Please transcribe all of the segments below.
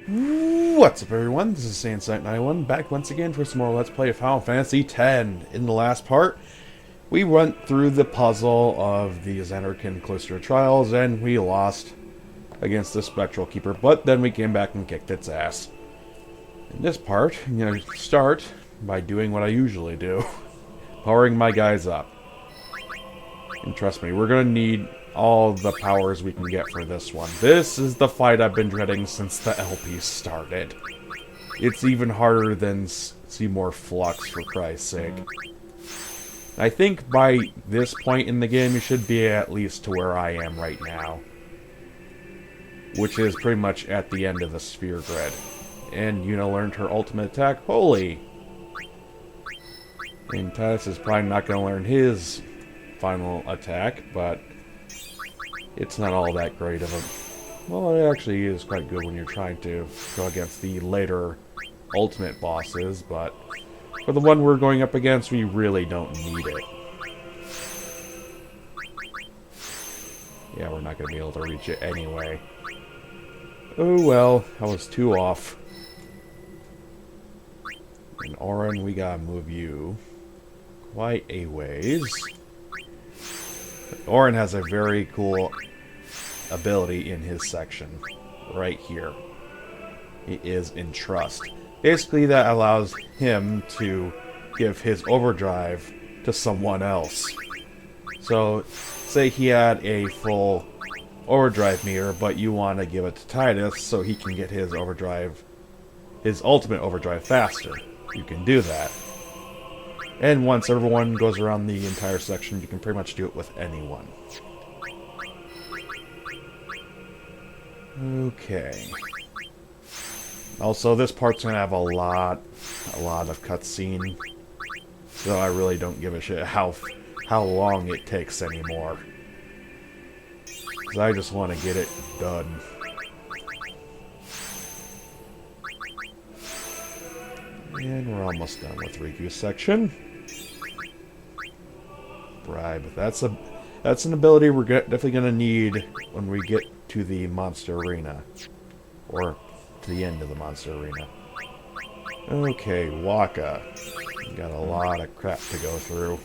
What's up, everyone? This is Saiyan91 back once again for some more Let's Play Final Fantasy X. In the last part, we went through the puzzle of the Xanarkin Cloister Trials and we lost against the Spectral Keeper, but then we came back and kicked its ass. In this part, I'm going to start by doing what I usually do, powering my guys up. And trust me, we're going to need all the powers we can get for this one. This is the fight I've been dreading since the LP started. It's even harder than Seymour Flux, for Christ's sake. I think by this point in the game, you should be at least to where I am right now. Which is pretty much at the end of the sphere grid. And Yuna learned her ultimate attack, Holy! And Titus is probably not going to learn his final attack, but it's not all that great of a... Well, it actually is quite good when you're trying to go against the later ultimate bosses, but for the one we're going up against, we really don't need it. Yeah, we're not going to be able to reach it anyway. Oh well, I was too off. And Auron, we gotta move you quite a ways. Auron has a very cool ability in his section, right here. It is Entrust. Basically, that allows him to give his overdrive to someone else. So, say he had a full overdrive meter, but you want to give it to Titus so he can get his overdrive, his ultimate overdrive faster. You can do that. And once everyone goes around the entire section, you can pretty much do it with anyone. Okay. Also, this part's gonna have a lot of cutscene, so I really don't give a shit how long it takes anymore. Because I just want to get it done. And we're almost done with Riku's section. Bribe. That's an ability we're definitely going to need when we get to the monster arena. Or to the end of the monster arena. Okay, Waka. We got a lot of crap to go through.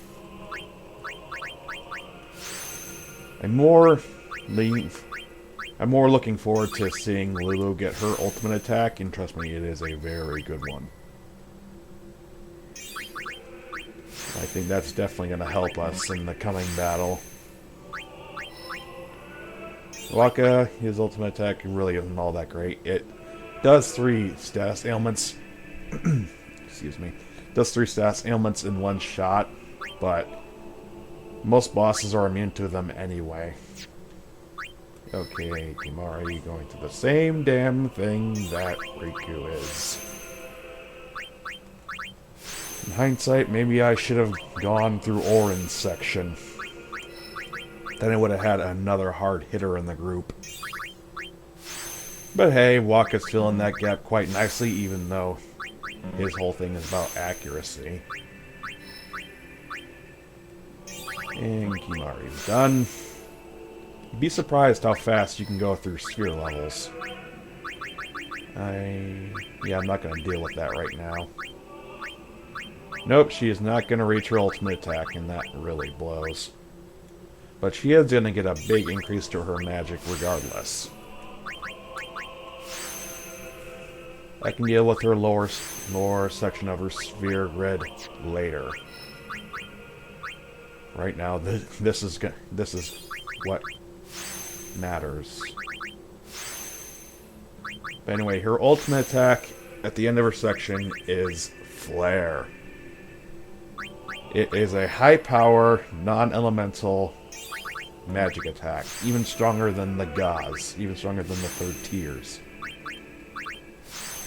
I'm more looking forward to seeing Lulu get her ultimate attack, and trust me, it is a very good one. I think that's definitely going to help us in the coming battle. Waka, his ultimate attack really isn't all that great. It does 3 status ailments. Excuse me. Does 3 status ailments in one shot, but most bosses are immune to them anyway. Okay, Kimari going to the same damn thing that Riku is. In hindsight, maybe I should have gone through Auron's section. Then I would have had another hard hitter in the group. But hey, Waka's filling that gap quite nicely, even though his whole thing is about accuracy. And Kimari's done. Be surprised how fast you can go through sphere levels. I'm not going to deal with that right now. Nope, she is not going to reach her ultimate attack, and that really blows. But she is going to get a big increase to her magic regardless. I can deal with her lower section of her sphere grid later. Right now, this is what matters. But anyway, her ultimate attack at the end of her section is Flare. It is a high-power, non-elemental magic attack. Even stronger than the Gauze. Even stronger than the 3rd tiers.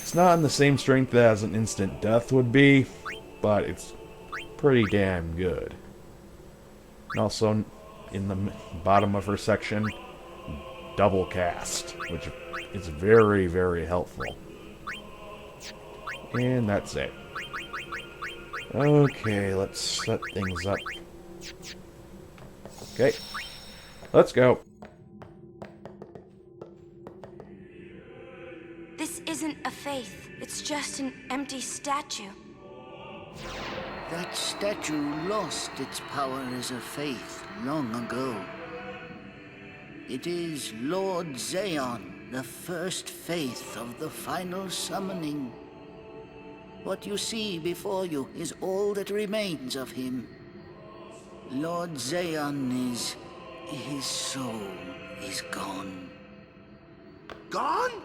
It's not on the same strength as an instant death would be, but it's pretty damn good. And also, in the bottom of her section, double cast, which is very, very helpful. And that's it. Okay, let's set things up. Okay, let's go. This isn't a faith. It's just an empty statue. That statue lost its power as a faith long ago. It is Lord Saiyan, the first faith of the final summoning. What you see before you is all that remains of him. Lord Saiyan is... his soul is gone. Gone?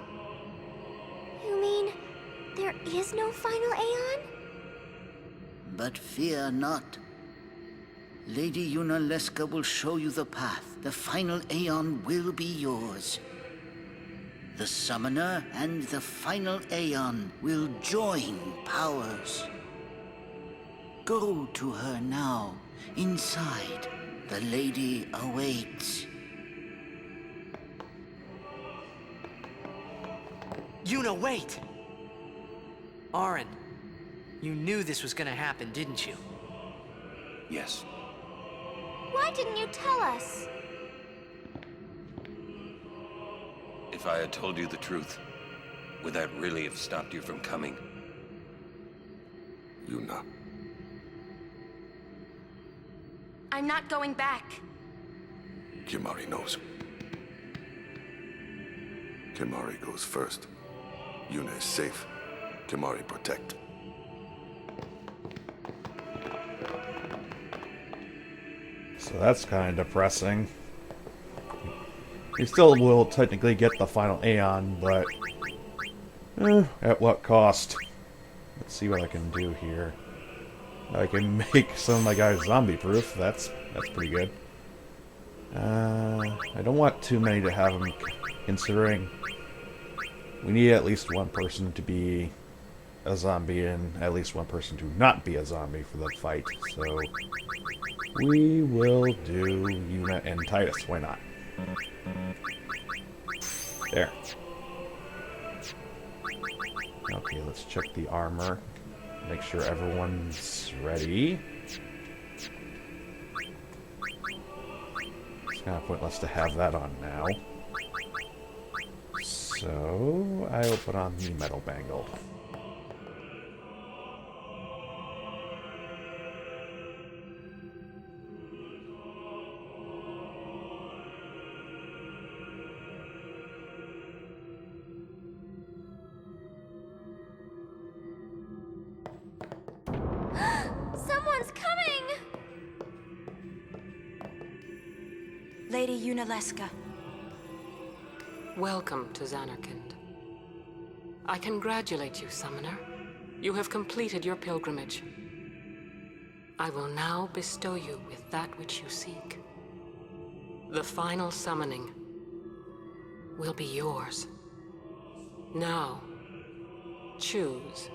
You mean there is no final Aeon? But fear not. Lady Yunalesca will show you the path. The final Aeon will be yours. The Summoner and the final Aeon will join powers. Go to her now. Inside, the lady awaits. Yuna, wait! Auron, you knew this was gonna happen, didn't you? Yes. Why didn't you tell us? If I had told you the truth, would that really have stopped you from coming? Yuna. I'm not going back. Kimahri knows. Kimahri goes first. Yuna is safe. Kimahri protect. So that's kind of depressing. You still will technically get the final Aeon, but at what cost? Let's see what I can do here. I can make some of my guys zombie-proof. That's pretty good. I don't want too many to have them, considering we need at least one person to be a zombie and at least one person to not be a zombie for the fight. So we will do Yuna and Titus. Why not? There. Okay, let's check the armor. Make sure everyone's ready. It's kind of pointless to have that on now. So I will put on the metal bangle. Someone's coming! Lady Yunalesca. Welcome to Zanarkand. I congratulate you, Summoner. You have completed your pilgrimage. I will now bestow you with that which you seek. The final summoning will be yours. Now, choose.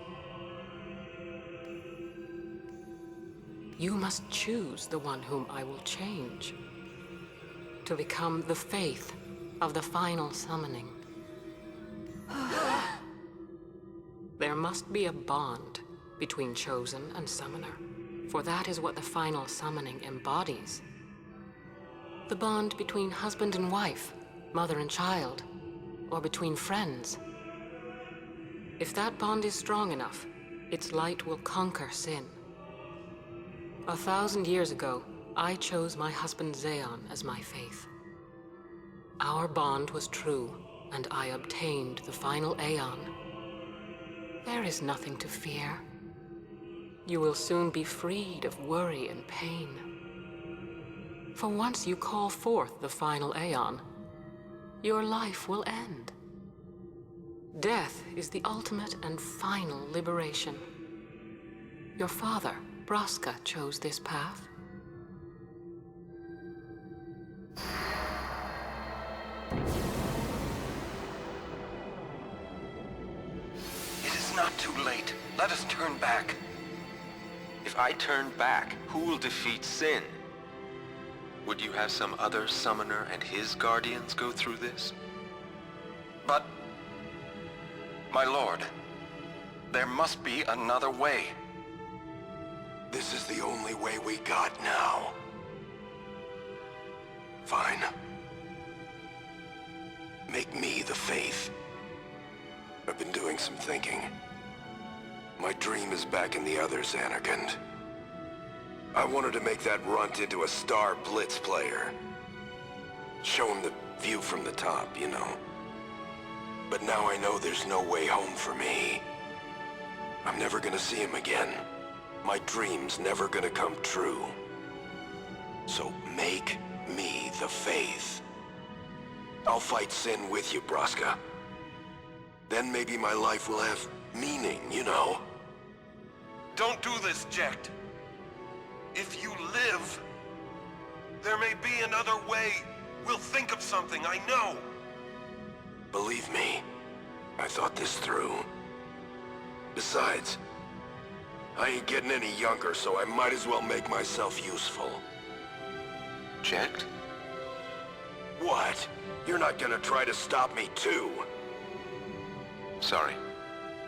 You must choose the one whom I will change to become the faith of the final summoning. There must be a bond between Chosen and Summoner, for that is what the final summoning embodies. The bond between husband and wife, mother and child, or between friends. If that bond is strong enough, its light will conquer sin. 1,000 years ago, I chose my husband Saiyan as my faith. Our bond was true, and I obtained the final Aeon. There is nothing to fear. You will soon be freed of worry and pain. For once you call forth the final Aeon, your life will end. Death is the ultimate and final liberation. Your father, Braska, chose this path. It is not too late. Let us turn back. If I turn back, who will defeat sin? Would you have some other summoner and his guardians go through this? But, my lord, there must be another way. This is the only way we got now. Fine. Make me the faith. I've been doing some thinking. My dream is back in the others, Anakin. I wanted to make that runt into a star blitz player. Show him the view from the top, you know. But now I know there's no way home for me. I'm never gonna see him again. My dream's never gonna come true. So make me the faith. I'll fight sin with you, Braska. Then maybe my life will have meaning, you know? Don't do this, Jecht. If you live, there may be another way. We'll think of something, I know. Believe me, I thought this through. Besides, I ain't getting any younger, so I might as well make myself useful. Jecht? What? You're not gonna try to stop me too? Sorry.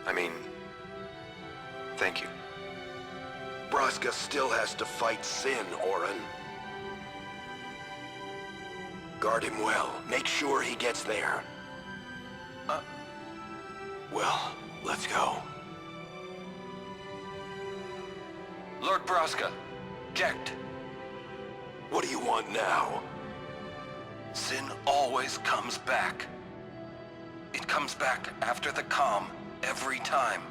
I mean, thank you. Braska still has to fight sin, Orin. Guard him well. Make sure he gets there. Well, let's go. Lord Braska, Jecht. What do you want now? Sin always comes back. It comes back after the calm, every time.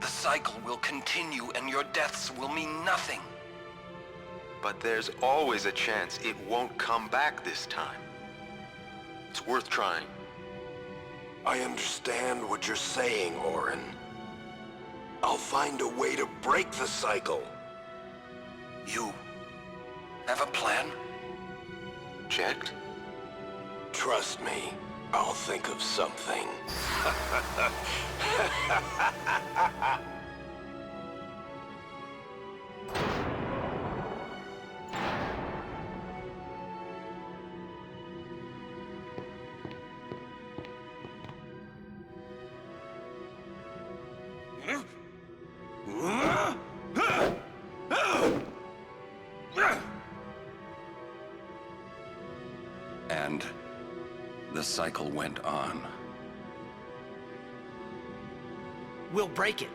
The cycle will continue and your deaths will mean nothing. But there's always a chance it won't come back this time. It's worth trying. I understand what you're saying, Orin. I'll find a way to break the cycle. You have a plan? Jecht? Trust me, I'll think of something. And the cycle went on. We'll break it.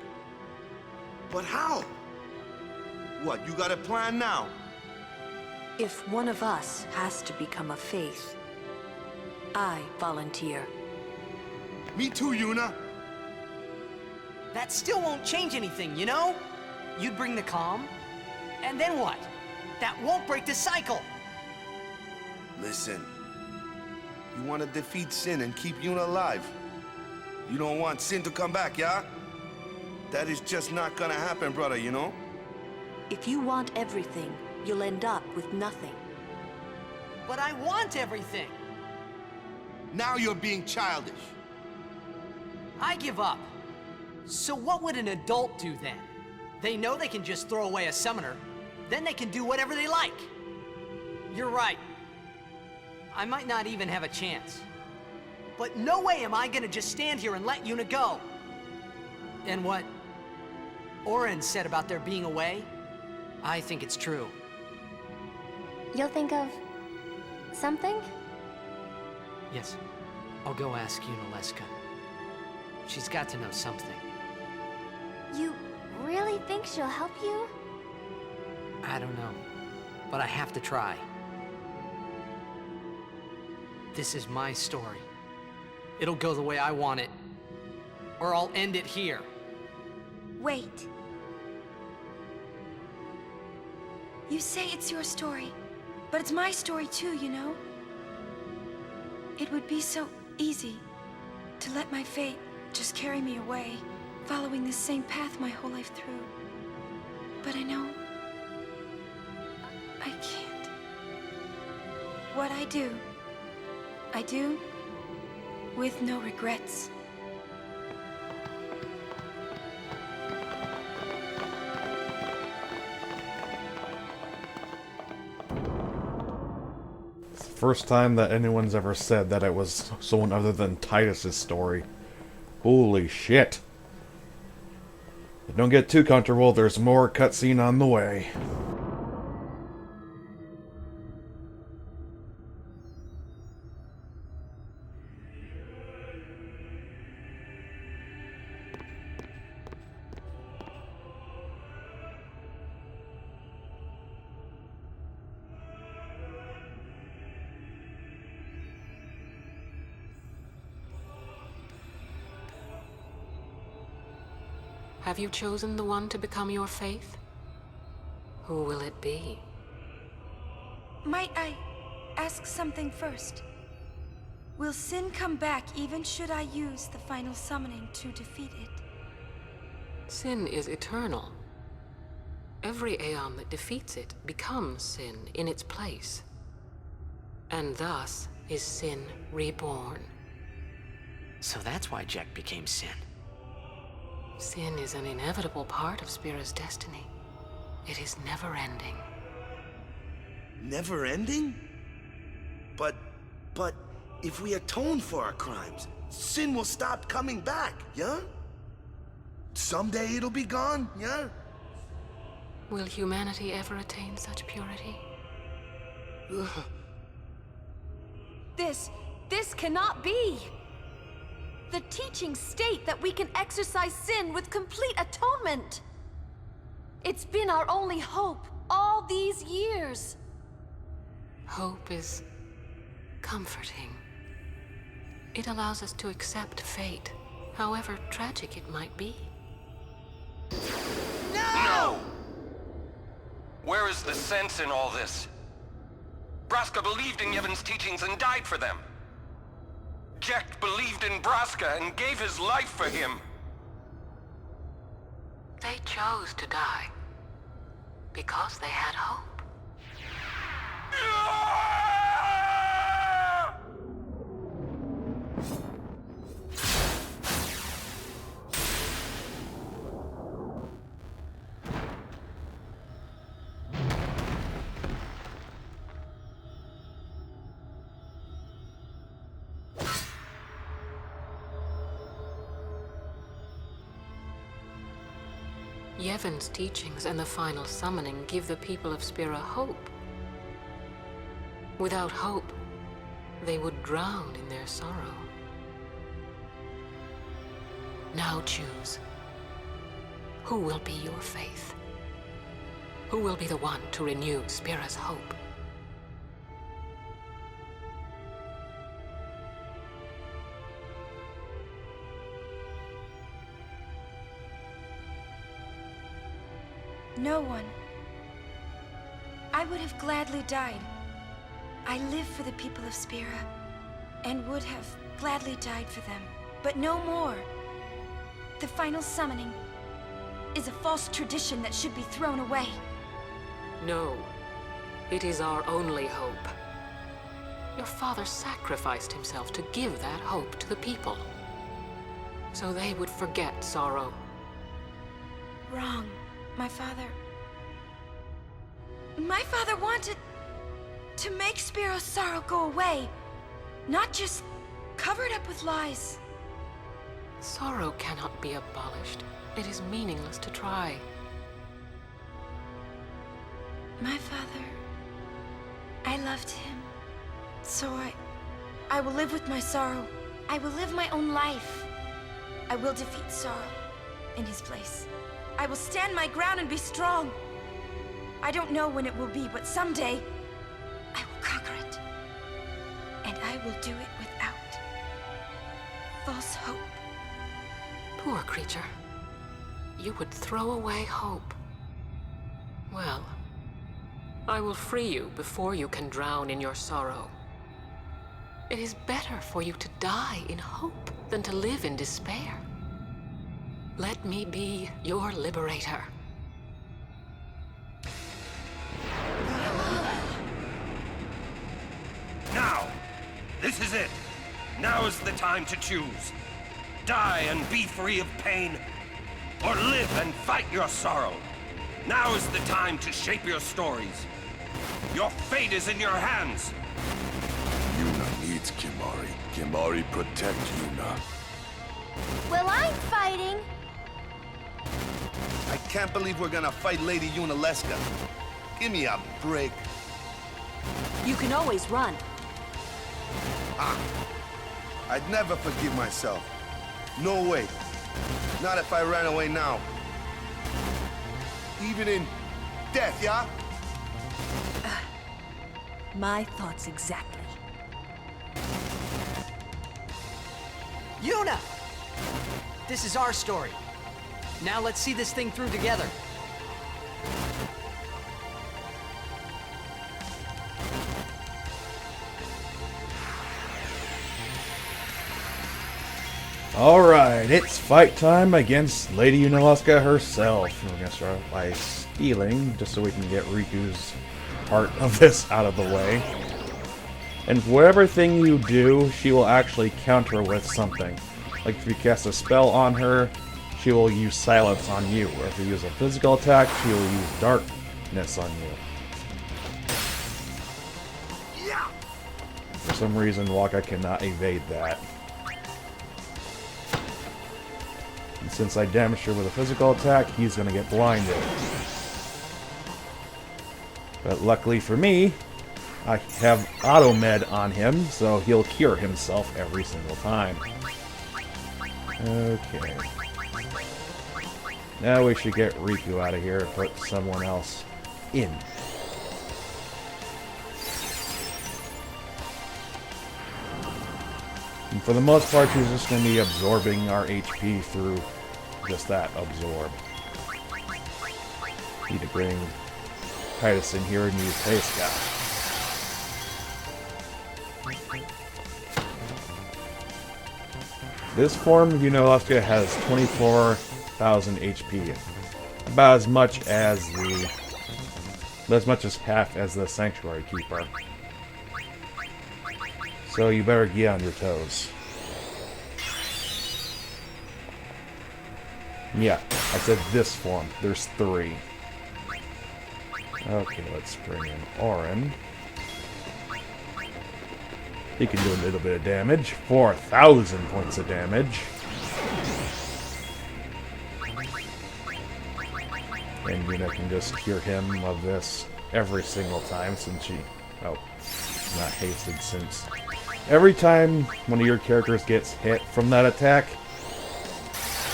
But how? What, you got a plan now? If one of us has to become a faith, I volunteer. Me too, Yuna. That still won't change anything, you know? You'd bring the calm, and then what? That won't break the cycle! Listen. You want to defeat Sin and keep Yuna alive. You don't want Sin to come back, yeah? That is just not gonna happen, brother, you know? If you want everything, you'll end up with nothing. But I want everything! Now you're being childish. I give up. So what would an adult do then? They know they can just throw away a summoner, then they can do whatever they like. You're right. I might not even have a chance. But no way am I gonna just stand here and let Yuna go. And what Orin said about there being a way, I think it's true. You'll think of something? Yes, I'll go ask Yuna Leska. She's got to know something. You really think she'll help you? I don't know, but I have to try. This is my story. It'll go the way I want it, or I'll end it here. Wait. You say it's your story, but it's my story too, you know? It would be so easy to let my fate just carry me away, following this same path my whole life through. But I know I can't. What I do with no regrets. It's the first time that anyone's ever said that it was someone other than Titus's story. Holy shit. But don't get too comfortable, there's more cutscene on the way. Have you chosen the one to become your faith? Who will it be? Might I ask something first? Will Sin come back even should I use the final summoning to defeat it? Sin is eternal. Every Aeon that defeats it becomes Sin in its place. And thus is Sin reborn. So that's why Jack became Sin. Sin is an inevitable part of Spira's destiny. It is never-ending. Never ending? But if we atone for our crimes, Sin will stop coming back, yeah? Someday it'll be gone, yeah? Will humanity ever attain such purity? This cannot be! The teachings state that we can exercise sin with complete atonement! It's been our only hope all these years! Hope is comforting. It allows us to accept fate, however tragic it might be. No! Where is the sense in all this? Braska believed in Yevon's teachings and died for them. Jack believed in Braska and gave his life for him. They chose to die because they had hope. Yevon's teachings and the final summoning give the people of Spira hope. Without hope, they would drown in their sorrow. Now choose. Who will be your faith? Who will be the one to renew Spira's hope? No one. I would have gladly died. I live for the people of Spira, and would have gladly died for them, but no more. The final summoning is a false tradition that should be thrown away. No, it is our only hope. Your father sacrificed himself to give that hope to the people, so they would forget sorrow. Wrong. My father wanted to make Spiro's sorrow go away, not just cover it up with lies. Sorrow cannot be abolished. It is meaningless to try. My father, I loved him. So I will live with my sorrow. I will live my own life. I will defeat sorrow in his place. I will stand my ground and be strong. I don't know when it will be, but someday I will conquer it. And I will do it without false hope. Poor creature. You would throw away hope. Well, I will free you before you can drown in your sorrow. It is better for you to die in hope than to live in despair. Let me be your liberator. Now! This is it! Now is the time to choose. Die and be free of pain, or live and fight your sorrow. Now is the time to shape your stories. Your fate is in your hands. Yuna needs Kimahri. Kimahri protect Yuna. Well, I'm fighting! I can't believe we're gonna fight Lady Yunalesca. Give me a break. You can always run. I'd never forgive myself. No way. Not if I ran away now. Even in death, yeah? My thoughts exactly. Yuna! This is our story. Now let's see this thing through together. Alright, it's fight time against Lady Unalaska herself. We're going to start by stealing, just so we can get Riku's part of this out of the way. And whatever thing you do, she will actually counter with something. Like if you cast a spell on her, she will use silence on you. Or if you use a physical attack, she will use darkness on you. For some reason, Waka cannot evade that. And since I damaged her with a physical attack, he's going to get blinded. But luckily for me, I have auto med on him, so he'll cure himself every single time. Okay. Now we should get Riku out of here and put someone else in. And for the most part, she's just going to be absorbing our HP through just that, absorb. Need to bring Titus in here and use Heiska. This form of Unalaska has 24,000 HP. About as much as half as the Sanctuary Keeper. So you better get on your toes. Yeah, I said this form. There's 3. Okay, let's bring in Auron. He can do a little bit of damage. 4,000 points of damage. And Yuna can just cure him of this every single time since she... Oh, it's not hasted since... Every time one of your characters gets hit from that attack,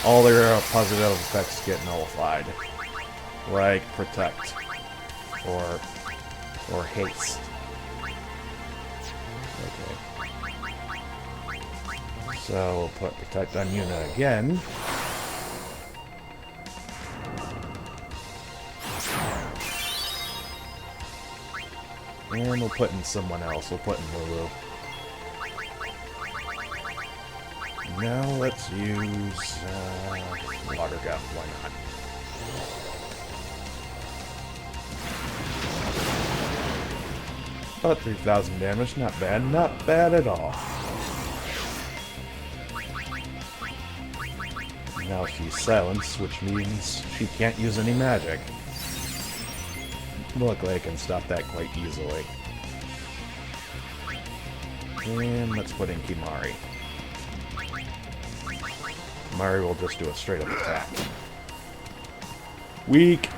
all their positive effects get nullified. Like Protect. Or Haste. Okay. So we'll put Protect on Yuna again. And we'll put in someone else. We'll put in Lulu. Now let's use Water Gun. Why not? About 3,000 damage. Not bad. Not bad at all. Now she's silenced, which means she can't use any magic. Luckily I can stop that quite easily. And let's put in Kimari. Kimari will just do a straight up attack. Weak!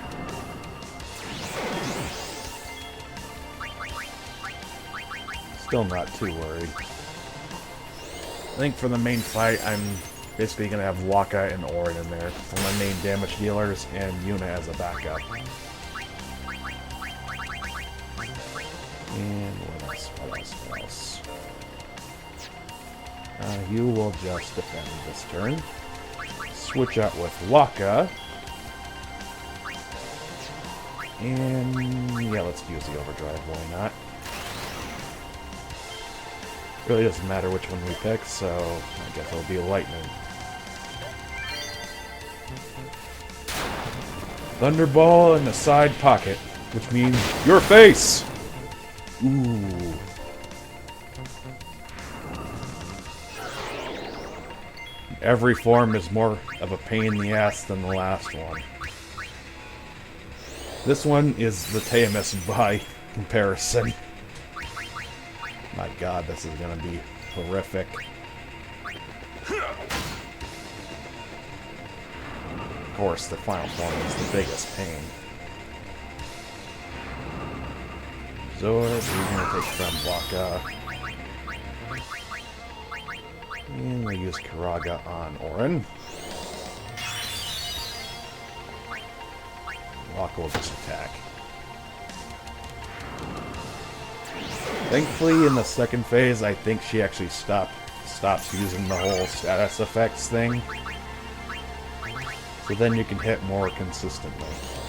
Still not too worried. I think for the main fight, I'm basically going to have Waka and Auron in there for my main damage dealers, and Yuna as a backup. And what else? What else? What else? You will just defend this turn. Switch out with Waka. And yeah, let's use the overdrive, why not? Really doesn't matter which one we pick, so I guess it'll be lightning. Thunderball in the side pocket, which means your face! Ooh. Every form is more of a pain in the ass than the last one. This one is the Tiamus by comparison. My god, this is gonna be horrific. Of course, the final form is the biggest pain. Zord, we're gonna take from Waka. And we'll use Karaga on Auron. Waka will just attack. Thankfully, in the second phase, I think she actually stops using the whole status effects thing. So then you can hit more consistently.